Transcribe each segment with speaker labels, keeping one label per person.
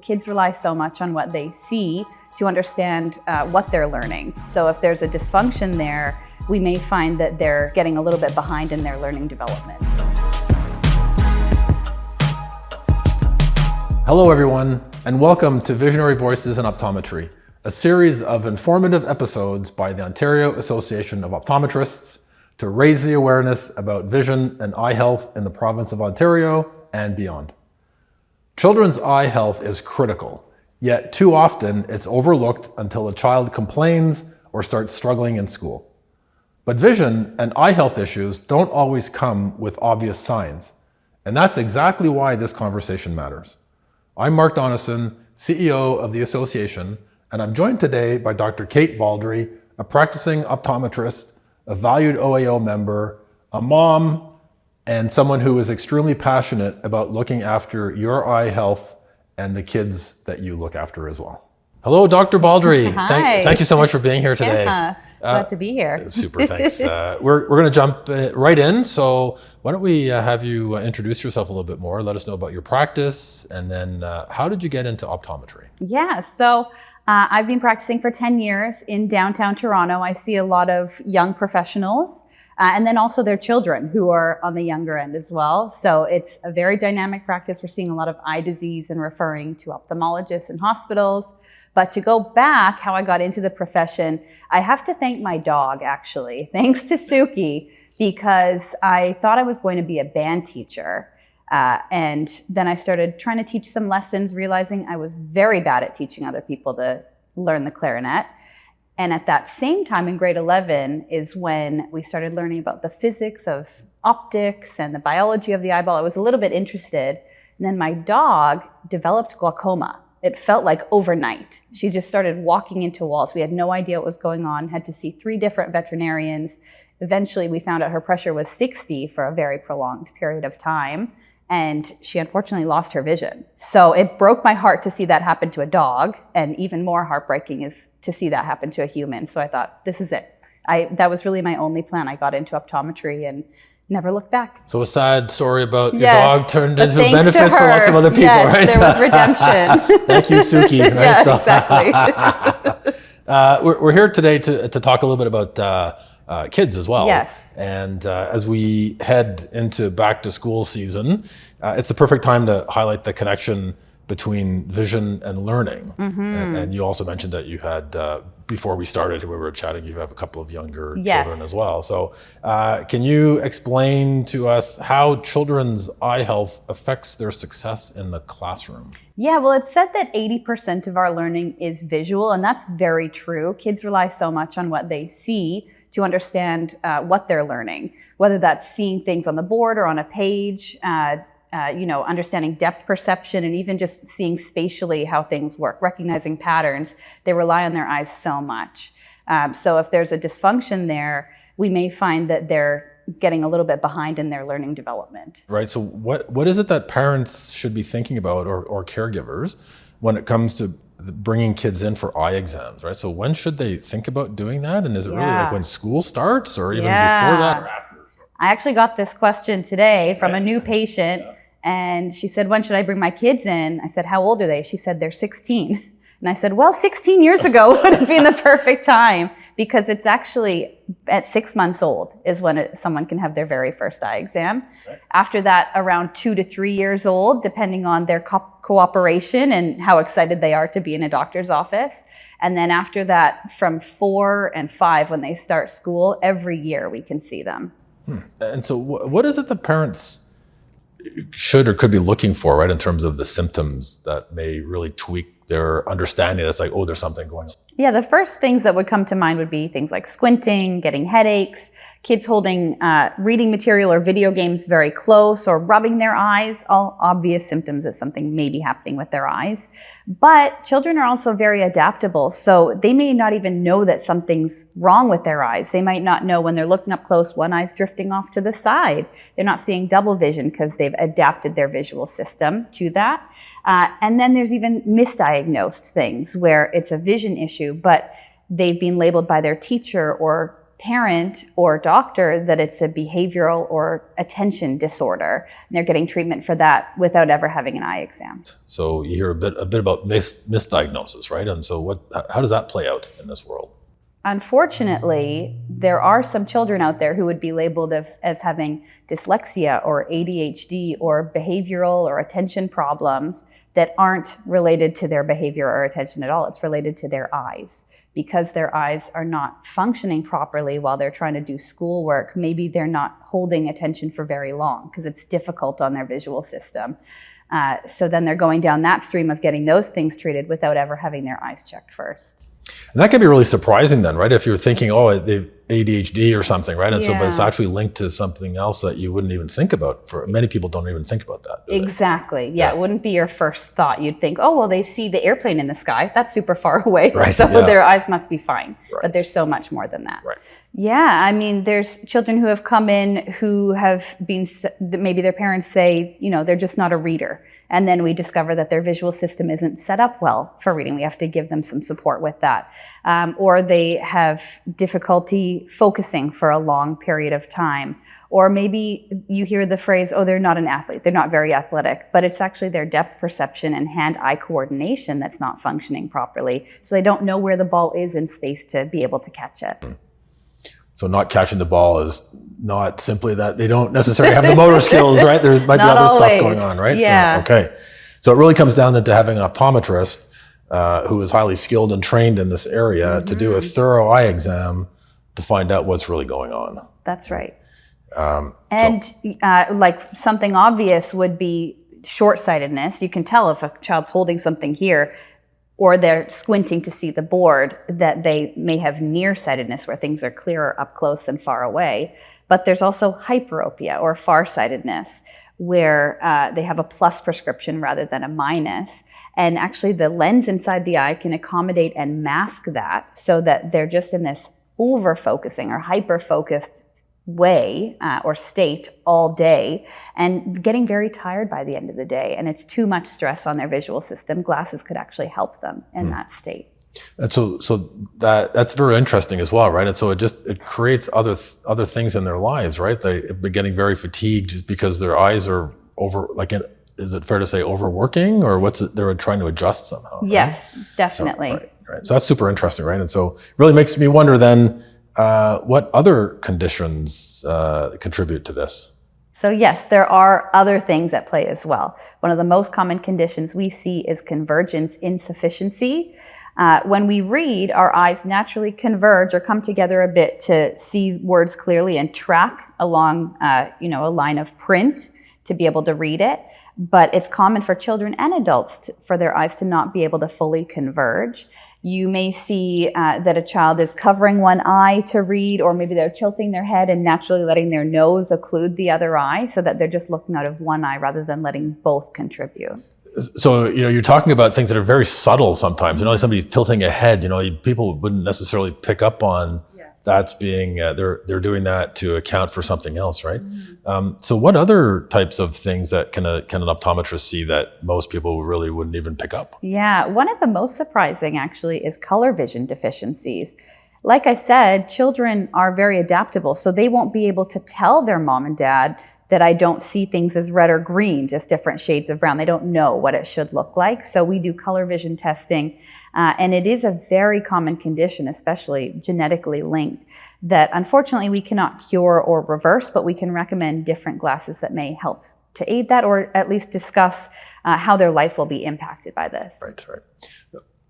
Speaker 1: kids rely so much on what they see to understand what they're learning. So if there's a dysfunction there, we may find that they're getting a little bit behind in their learning development.
Speaker 2: Hello everyone, and welcome to Visionary Voices in Optometry, a series of informative episodes by the Ontario Association of Optometrists to raise the awareness about vision and eye health in the province of Ontario and beyond. Children's eye health is critical, yet too often it's overlooked until a child complains or starts struggling in school. But vision and eye health issues don't always come with obvious signs, and that's exactly why this conversation matters. I'm Mark Donison, CEO of the association, and I'm joined today by Dr. Kate Baldry, a practicing optometrist, a valued OAO member, a mom, and someone who is extremely passionate about looking after your eye health and the kids that you look after as well. Hello, Dr. Baldry.
Speaker 1: Hi.
Speaker 2: Thank you so much for being here today.
Speaker 1: Yeah, glad to be here.
Speaker 2: Super, thanks. We're going to jump right in. So why don't we have you introduce yourself a little bit more, let us know about your practice, and then how did you get into optometry?
Speaker 1: Yeah, so I've been practicing for 10 years in downtown Toronto. I see a lot of young professionals and then also their children who are on the younger end as well. So it's a very dynamic practice. We're seeing a lot of eye disease and referring to ophthalmologists and hospitals. But to go back, how I got into the profession, I have to thank my dog, actually. Thanks to Suki, because I thought I was going to be a band teacher. And then I started trying to teach some lessons, realizing I was very bad at teaching other people to learn the clarinet. And at that same time in grade 11 is when we started learning about the physics of optics and the biology of the eyeball. I was a little bit interested. And then my dog developed glaucoma. It felt like overnight. She just started walking into walls. We had no idea what was going on, had to see 3 different veterinarians. Eventually, we found out her pressure was 60 for a very prolonged period of time, and she unfortunately lost her vision. So it broke my heart to see that happen to a dog, and even more heartbreaking is to see that happen to a human. So I thought, this is it. That was really my only plan. I got into optometry and never looked back.
Speaker 2: So a sad story about your dog turned into benefits for
Speaker 1: her,
Speaker 2: lots of other people, right?
Speaker 1: There was redemption.
Speaker 2: Thank you, Suki. Right?
Speaker 1: Yeah, exactly.
Speaker 2: We're here today to talk a little bit about kids as well.
Speaker 1: Yes.
Speaker 2: And as we head into back to school season, it's the perfect time to highlight the connection between vision and learning. Mm-hmm. And you also mentioned that you had, before we started, we were chatting, you have a couple of younger children as well. So can you explain to us how children's eye health affects their success in the classroom?
Speaker 1: Yeah, well, it's said that 80% of our learning is visual, and that's very true. Kids rely so much on what they see to understand what they're learning, whether that's seeing things on the board or on a page, understanding depth perception, and even just seeing spatially how things work, recognizing patterns. They rely on their eyes so much. So if there's a dysfunction there, we may find that they're getting a little bit behind in their learning development.
Speaker 2: Right. So what is it that parents should be thinking about, or caregivers, when it comes to bringing kids in for eye exams, right? So when should they think about doing that? And is it really like when school starts, or even before that or after?
Speaker 1: I actually got this question today from a new patient. And she said, when should I bring my kids in? I said, how old are they? She said, they're 16. And I said, well, 16 years ago would have been the perfect time, because it's actually at 6 months old is when someone can have their very first eye exam. Right. After that, around 2 to 3 years old, depending on their cooperation and how excited they are to be in a doctor's office. And then after that, from 4 and 5, when they start school, every year we can see them.
Speaker 2: And so what is it that parents should or could be looking for, right, in terms of the symptoms that may really tweak their understanding? That's like, oh, there's something going on.
Speaker 1: Yeah, the first things that would come to mind would be things like squinting, getting headaches, kids holding reading material or video games very close, or rubbing their eyes, all obvious symptoms that something may be happening with their eyes. But children are also very adaptable, so they may not even know that something's wrong with their eyes. They might not know when they're looking up close, one eye's drifting off to the side. They're not seeing double vision because they've adapted their visual system to that. And then there's even misdiagnosed things where it's a vision issue, but they've been labeled by their teacher or parent or doctor that it's a behavioral or attention disorder, and they're getting treatment for that without ever having an eye exam.
Speaker 2: So you hear a bit about misdiagnosis, right? And so how does that play out in this world?
Speaker 1: Unfortunately, there are some children out there who would be labeled as having dyslexia or ADHD or behavioral or attention problems that aren't related to their behavior or attention at all. It's related to their eyes. Because their eyes are not functioning properly while they're trying to do schoolwork, maybe they're not holding attention for very long because it's difficult on their visual system. So then they're going down that stream of getting those things treated without ever having their eyes checked first.
Speaker 2: And that can be really surprising then, right? If you're thinking, oh, they've ADHD or something, right? And so, but it's actually linked to something else that you wouldn't even think about. For many people don't even think about that.
Speaker 1: Exactly. Yeah, it wouldn't be your first thought. You'd think, oh, well, they see the airplane in the sky. That's super far away.
Speaker 2: Right.
Speaker 1: So their eyes must be fine.
Speaker 2: Right.
Speaker 1: But there's so much more than that.
Speaker 2: Right.
Speaker 1: Yeah, I mean, there's children who have come in who have been, maybe their parents say, you know, they're just not a reader. And then we discover that their visual system isn't set up well for reading. We have to give them some support with that. Or they have difficulty focusing for a long period of time. Or maybe you hear the phrase, oh, they're not an athlete, they're not very athletic, but it's actually their depth perception and hand-eye coordination that's not functioning properly. So they don't know where the ball is in space to be able to catch it.
Speaker 2: So not catching the ball is not simply that they don't necessarily have the motor skills, right? There might be other stuff going on, right?
Speaker 1: Yeah.
Speaker 2: So, okay. So it really comes down to having an optometrist who is highly skilled and trained in this area to do a thorough eye exam to find out what's really going on.
Speaker 1: That's right. Like something obvious would be short-sightedness. You can tell if a child's holding something here or they're squinting to see the board that they may have nearsightedness where things are clearer up close and far away. But there's also hyperopia or farsightedness where they have a plus prescription rather than a minus. And actually the lens inside the eye can accommodate and mask that so that they're just in this over-focusing or hyper-focused way or state all day and getting very tired by the end of the day. And it's too much stress on their visual system. Glasses could actually help them in that state.
Speaker 2: And so that's very interesting as well, right? And so it creates other things in their lives, right? They're getting very fatigued just because their eyes are over, like, is it fair to say overworking, or they're trying to adjust somehow? Right?
Speaker 1: Yes, definitely.
Speaker 2: So, right. So that's super interesting, right? And so it really makes me wonder then, what other conditions contribute to this?
Speaker 1: So yes, there are other things at play as well. One of the most common conditions we see is convergence insufficiency. When we read, our eyes naturally converge or come together a bit to see words clearly and track along a line of print to be able to read it. But it's common for children and adults for their eyes to not be able to fully converge. You may see that a child is covering one eye to read, or maybe they're tilting their head and naturally letting their nose occlude the other eye so that they're just looking out of one eye rather than letting both contribute.
Speaker 2: So, you're talking about things that are very subtle sometimes. Somebody's tilting a head, people wouldn't necessarily pick up on that's being, they're doing that to account for something else, right? So what other types of things that can an optometrist see that most people really wouldn't even pick up?
Speaker 1: Yeah, one of the most surprising actually is color vision deficiencies. Like I said, children are very adaptable, so they won't be able to tell their mom and dad that I don't see things as red or green, just different shades of brown. They don't know what it should look like. So we do color vision testing, and it is a very common condition, especially genetically linked, that unfortunately we cannot cure or reverse, but we can recommend different glasses that may help to aid that, or at least discuss how their life will be impacted by this.
Speaker 2: Right.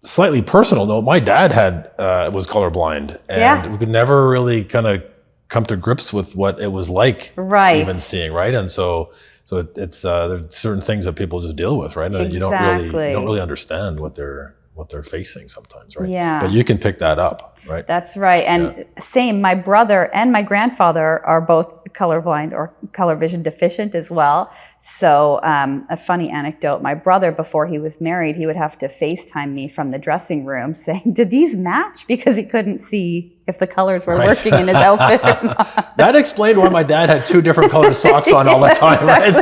Speaker 2: Slightly personal though, my dad was colorblind, and we could never really kind of come to grips with what it was like, even seeing, right? And so it's there's certain things that people just deal with, right? And you don't really understand what they're facing sometimes, right?
Speaker 1: Yeah.
Speaker 2: But you can pick that up, right?
Speaker 1: That's right. And same, my brother and my grandfather are both colorblind or color vision deficient as well. So a funny anecdote, my brother, before he was married, he would have to FaceTime me from the dressing room saying, did these match? Because he couldn't see if the colors were working in his outfit or not.
Speaker 2: That explained why my dad had 2 different colored socks on all the time, right?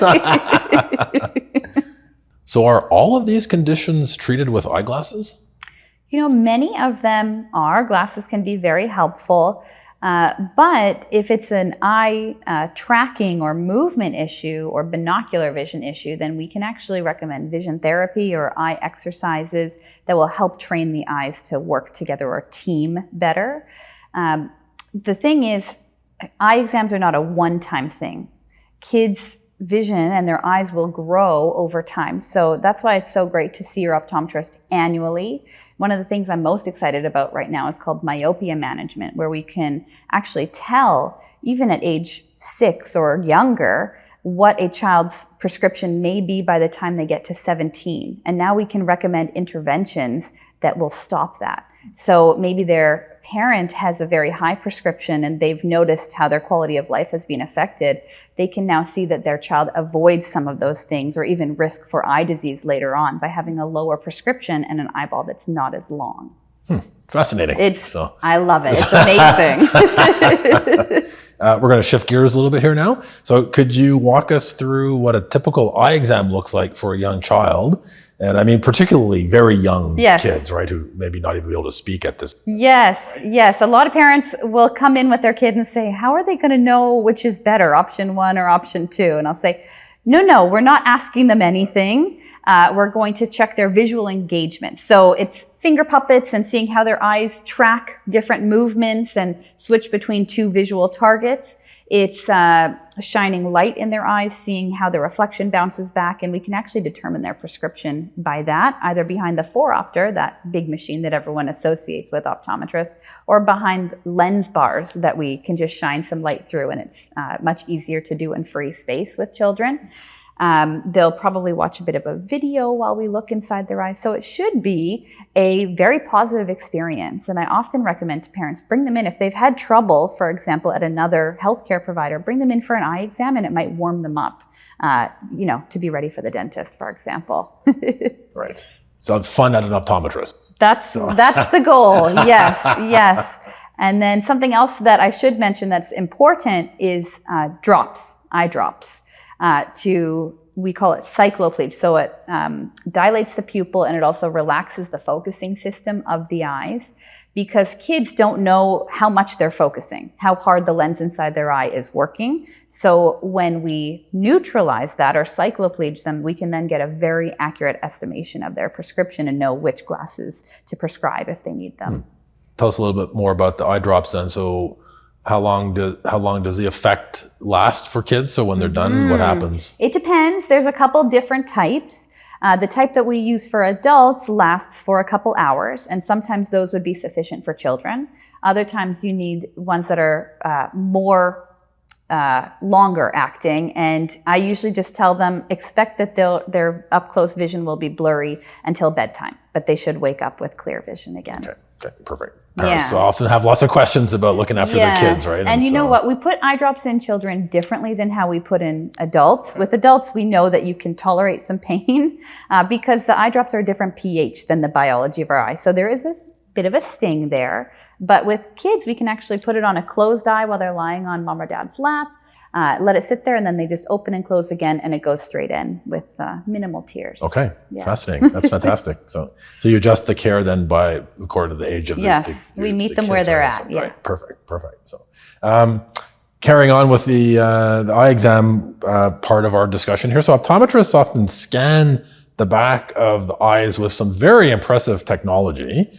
Speaker 2: So are all of these conditions treated with eyeglasses?
Speaker 1: Many of them are. Glasses can be very helpful. But if it's an eye tracking or movement issue or binocular vision issue, then we can actually recommend vision therapy or eye exercises that will help train the eyes to work together or team better. The thing is, eye exams are not a one-time thing. Kids' vision and their eyes will grow over time. So that's why it's so great to see your optometrist annually. One of the things I'm most excited about right now is called myopia management, where we can actually tell, even at age 6 or younger, what a child's prescription may be by the time they get to 17. And now we can recommend interventions that will stop that. So maybe their parent has a very high prescription and they've noticed how their quality of life has been affected. They can now see that their child avoids some of those things or even risk for eye disease later on by having a lower prescription and an eyeball that's not as long.
Speaker 2: Fascinating.
Speaker 1: I love it. It's amazing.
Speaker 2: We're going to shift gears a little bit here now. So could you walk us through what a typical eye exam looks like for a young child? And I mean, particularly very young kids, right, who maybe not even be able to speak at this.
Speaker 1: Yes. A lot of parents will come in with their kid and say, how are they going to know which is better, option 1 or option 2? And I'll say, no, we're not asking them anything. We're going to check their visual engagement. So it's finger puppets and seeing how their eyes track different movements and switch between 2 visual targets. It's shining light in their eyes, seeing how the reflection bounces back, and we can actually determine their prescription by that, either behind the 4-opter, that big machine that everyone associates with optometrists, or behind lens bars that we can just shine some light through, and it's much easier to do in free space with children. They'll probably watch a bit of a video while we look inside their eyes. So it should be a very positive experience. And I often recommend to parents, bring them in. If they've had trouble, for example, at another healthcare provider, bring them in for an eye exam and it might warm them up, to be ready for the dentist, for example.
Speaker 2: Right. So it's fun at an optometrist.
Speaker 1: That's the goal. Yes. And then something else that I should mention that's important is eye drops. We call it cycloplegia. So it dilates the pupil and it also relaxes the focusing system of the eyes, because kids don't know how much they're focusing, how hard the lens inside their eye is working. So when we neutralize that or cycloplegia them, we can then get a very accurate estimation of their prescription and know which glasses to prescribe if they need them.
Speaker 2: Tell us a little bit more about the eye drops then. So how long does the effect last for kids? So when they're done, what happens?
Speaker 1: It depends. There's a couple different types. The type that we use for adults lasts for a couple hours, and sometimes those would be sufficient for children. Other times you need ones that are more longer acting, and I usually just tell them, expect that their up-close vision will be blurry until bedtime, but they should wake up with clear vision again.
Speaker 2: Okay, perfect. Parents often have lots of questions about looking after their kids, right?
Speaker 1: And you know what? We put eye drops in children differently than how we put in adults. With adults, we know that you can tolerate some pain because the eye drops are a different pH than the biology of our eye. So there is a bit of a sting there. But with kids, we can actually put it on a closed eye while they're lying on mom or dad's lap. Let it sit there, and then they just open and close again, and it goes straight in with minimal tears.
Speaker 2: Okay, fascinating. That's fantastic. So you adjust the care then according to the age of
Speaker 1: we meet them where they're at.
Speaker 2: Right, perfect. So carrying on with the eye exam part of our discussion here. So optometrists often scan the back of the eyes with some very impressive technology.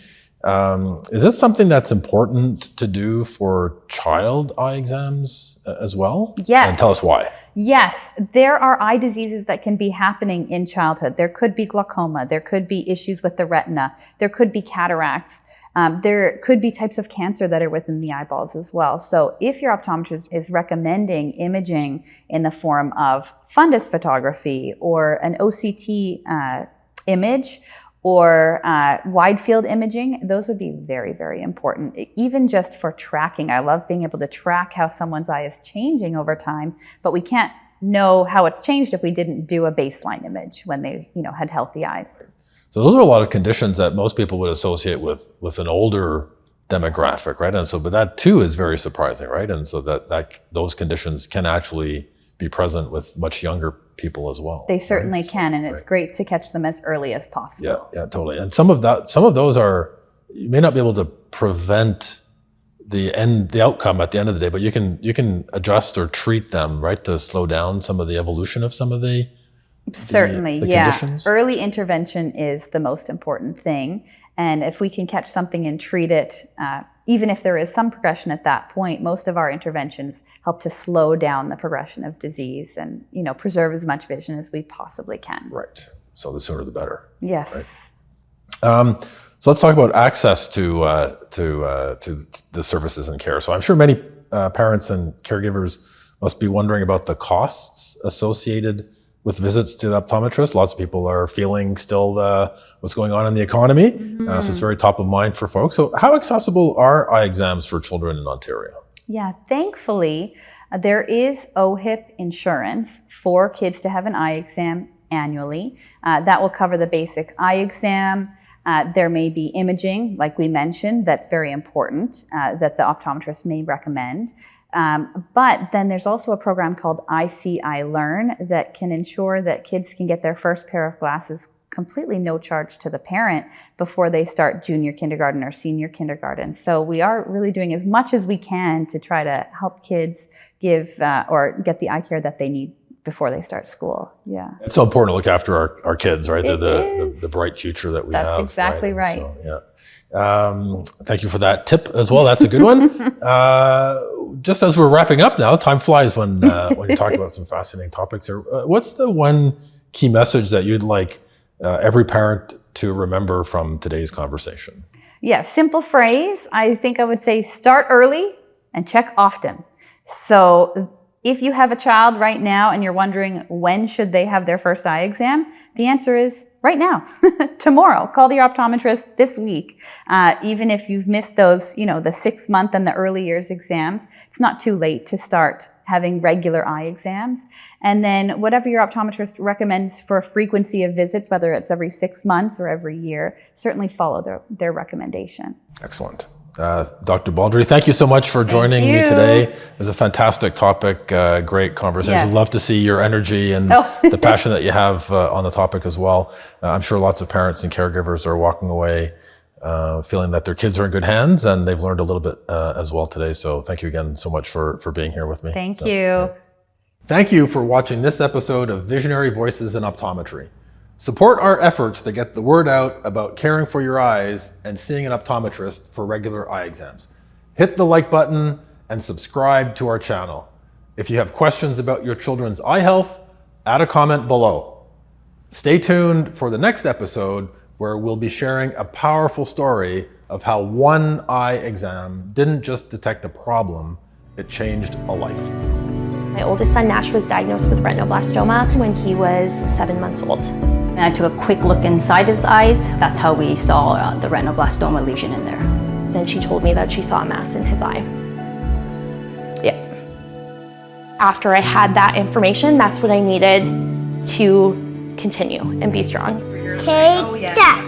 Speaker 2: Is this something that's important to do for child eye exams as well?
Speaker 1: Yes.
Speaker 2: And tell us why.
Speaker 1: Yes, there are eye diseases that can be happening in childhood. There could be glaucoma. There could be issues with the retina. There could be cataracts. There could be types of cancer that are within the eyeballs as well. So if your optometrist is recommending imaging in the form of fundus photography or an OCT image, or wide field imaging, those would be very, very important, even just for tracking. I love being able to track how someone's eye is changing over time, but we can't know how it's changed if we didn't do a baseline image when they had healthy eyes.
Speaker 2: So those are a lot of conditions that most people would associate with an older demographic, right? And so, but that too is very surprising, right? And so that those conditions can actually be present with much younger people as well.
Speaker 1: They certainly can, and it's great to catch them as early as possible.
Speaker 2: Yeah, totally. And some of those are, you may not be able to prevent the outcome at the end of the day, but you can adjust or treat them, right, to slow down some of the evolution of some of the
Speaker 1: certainly,
Speaker 2: the
Speaker 1: yeah.
Speaker 2: conditions?
Speaker 1: Early intervention is the most important thing, and if we can catch something and treat it, even if there is some progression at that point, most of our interventions help to slow down the progression of disease and, preserve as much vision as we possibly can.
Speaker 2: Right. So the sooner the better.
Speaker 1: Yes.
Speaker 2: Right. So let's talk about access to the services and care. So I'm sure many parents and caregivers must be wondering about the costs associated with visits to the optometrist. Lots of people are feeling still what's going on in the economy. So it's very top of mind for folks. So how accessible are eye exams for children in Ontario?
Speaker 1: Yeah, thankfully, there is OHIP insurance for kids to have an eye exam annually. That will cover the basic eye exam. There may be imaging, like we mentioned, that's very important, that the optometrist may recommend. But then there's also a program called I Learn that can ensure that kids can get their first pair of glasses completely no charge to the parent before they start junior kindergarten or senior kindergarten. So we are really doing as much as we can to try to help kids give or get the eye care that they need before they start school. Yeah.
Speaker 2: It's so important to look after our kids, right?
Speaker 1: It
Speaker 2: They're
Speaker 1: is.
Speaker 2: the bright future that we
Speaker 1: That's
Speaker 2: have.
Speaker 1: exactly right.
Speaker 2: So, yeah. Thank you for that tip as well. That's a good one. Just as we're wrapping up now, time flies when you're talking about some fascinating topics here. What's the one key message that you'd like every parent to remember from today's conversation?
Speaker 1: Yeah, simple phrase. I think I would say start early and check often. So if you have a child right now and you're wondering when should they have their first eye exam, the answer is right now, tomorrow. Call your optometrist this week. Even if you've missed those, the 6 month and the early years exams, it's not too late to start having regular eye exams. And then whatever your optometrist recommends for frequency of visits, whether it's every 6 months or every year, certainly follow their recommendation.
Speaker 2: Excellent. Dr. Baldry, thank you so much for joining me today. It was a fantastic topic, great conversation.
Speaker 1: Yes.
Speaker 2: Love to see your energy and the passion that you have on the topic as well. I'm sure lots of parents and caregivers are walking away feeling that their kids are in good hands, and they've learned a little bit as well today. So thank you again so much for being here with me.
Speaker 1: Thank you.
Speaker 2: Yeah. Thank you for watching this episode of Visionary Voices in Optometry. Support our efforts to get the word out about caring for your eyes and seeing an optometrist for regular eye exams. Hit the like button and subscribe to our channel. If you have questions about your children's eye health, add a comment below. Stay tuned for the next episode where we'll be sharing a powerful story of how one eye exam didn't just detect a problem, it changed a life.
Speaker 3: My oldest son, Nash, was diagnosed with retinoblastoma when he was 7 months old.
Speaker 4: And I took a quick look inside his eyes. That's how we saw the retinoblastoma lesion in there.
Speaker 3: Then she told me that she saw a mass in his eye. Yeah. After I had that information, that's what I needed to continue and be strong.
Speaker 5: Take that.